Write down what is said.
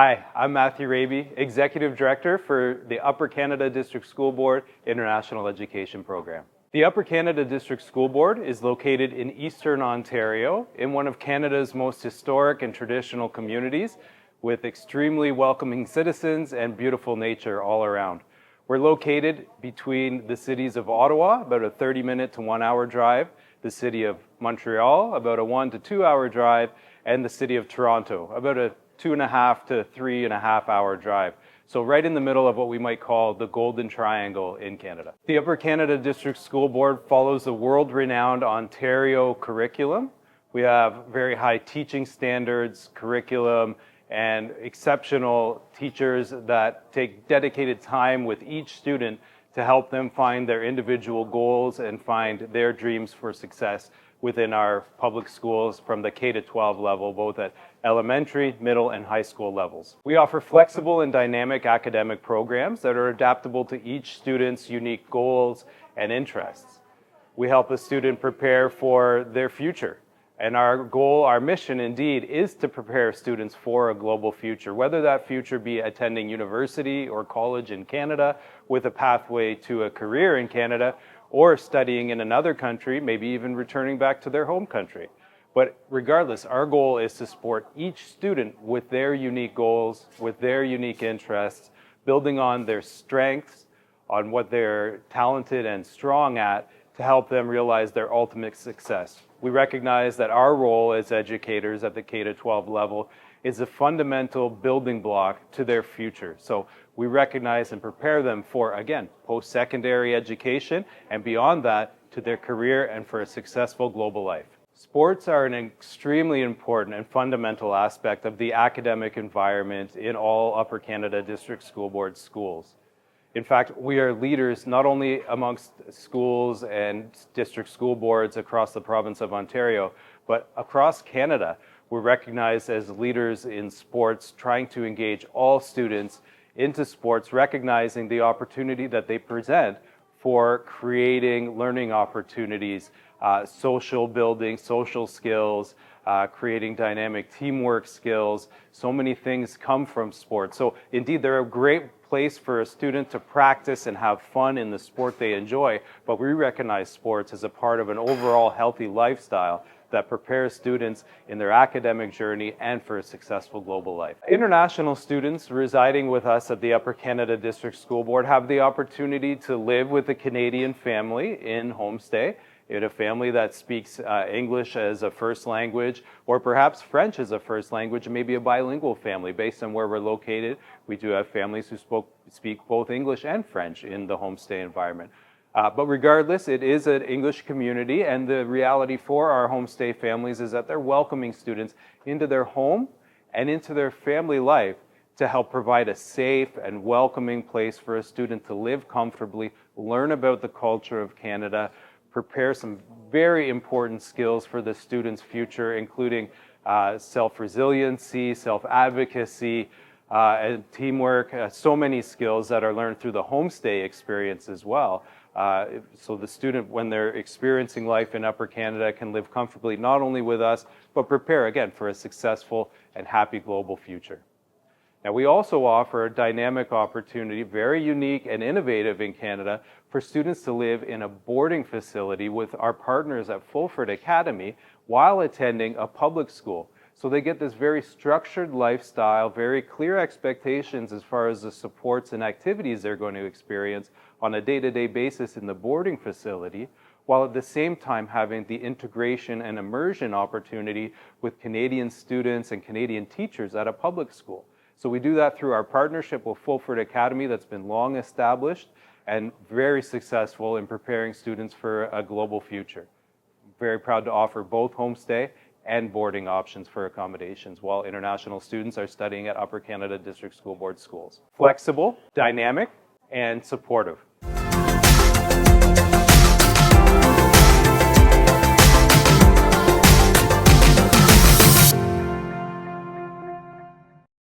Hi, I'm Matthew Raby, Executive Director for the Upper Canada District School Board International Education Program. The Upper Canada District School Board is located in Eastern Ontario in one of Canada's most historic and traditional communities with extremely welcoming citizens and beautiful nature all around. We're located between the cities of Ottawa, about a 30-minute to 1-hour drive, the city of Montreal, about a 1 to 2-hour drive, and the city of Toronto, about a 2.5 to 3.5 hour drive. So right in the middle of what we might call the Golden Triangle in Canada. The Upper Canada District School Board follows the world-renowned Ontario curriculum. We have very high teaching standards, curriculum, and exceptional teachers that take dedicated time with each student to help them find their individual goals and find their dreams for success within our public schools from the K-12 level, both at elementary, middle, and high school levels. We offer flexible and dynamic academic programs that are adaptable to each student's unique goals and interests. We help a student prepare for their future. And our goal, our mission indeed, is to prepare students for a global future, whether that future be attending university or college in Canada with a pathway to a career in Canada, or studying in another country, maybe even returning back to their home country. But regardless, our goal is to support each student with their unique goals, with their unique interests, building on their strengths, on what they're talented and strong at, to help them realize their ultimate success. We recognize that our role as educators at the K-12 level is a fundamental building block to their future. So we recognize and prepare them for, again, post-secondary education, and beyond that, to their career and for a successful global life. Sports are an extremely important and fundamental aspect of the academic environment in all Upper Canada District School Board schools. In fact, we are leaders not only amongst schools and district school boards across the province of Ontario, but across Canada. We're recognized as leaders in sports, trying to engage all students into sports, recognizing the opportunity that they present for creating learning opportunities, social building, social skills, creating dynamic teamwork skills. So many things come from sports. So indeed, they're a great place for a student to practice and have fun in the sport they enjoy, but we recognize sports as a part of an overall healthy lifestyle that prepares students in their academic journey and for a successful global life. International students residing with us at the Upper Canada District School Board have the opportunity to live with a Canadian family in homestay, in a family that speaks English as a first language, or perhaps French as a first language, and maybe a bilingual family based on where we're located. We do have families who speak both English and French in the homestay environment. But regardless, it is an English community, and the reality for our homestay families is that they're welcoming students into their home and into their family life to help provide a safe and welcoming place for a student to live comfortably, learn about the culture of Canada, prepare some very important skills for the student's future, including self-resiliency, self-advocacy, and teamwork, so many skills that are learned through the homestay experience as well. So the student, when they're experiencing life in Upper Canada, can live comfortably not only with us, but prepare, again, for a successful and happy global future. Now, we also offer a dynamic opportunity, very unique and innovative in Canada, for students to live in a boarding facility with our partners at Fulford Academy while attending a public school. So they get this very structured lifestyle, very clear expectations as far as the supports and activities they're going to experience on a day-to-day basis in the boarding facility, while at the same time having the integration and immersion opportunity with Canadian students and Canadian teachers at a public school. So we do that through our partnership with Fulford Academy that's been long established and very successful in preparing students for a global future. Very proud to offer both homestay and boarding options for accommodations while international students are studying at Upper Canada District School Board schools. Flexible, dynamic, and supportive.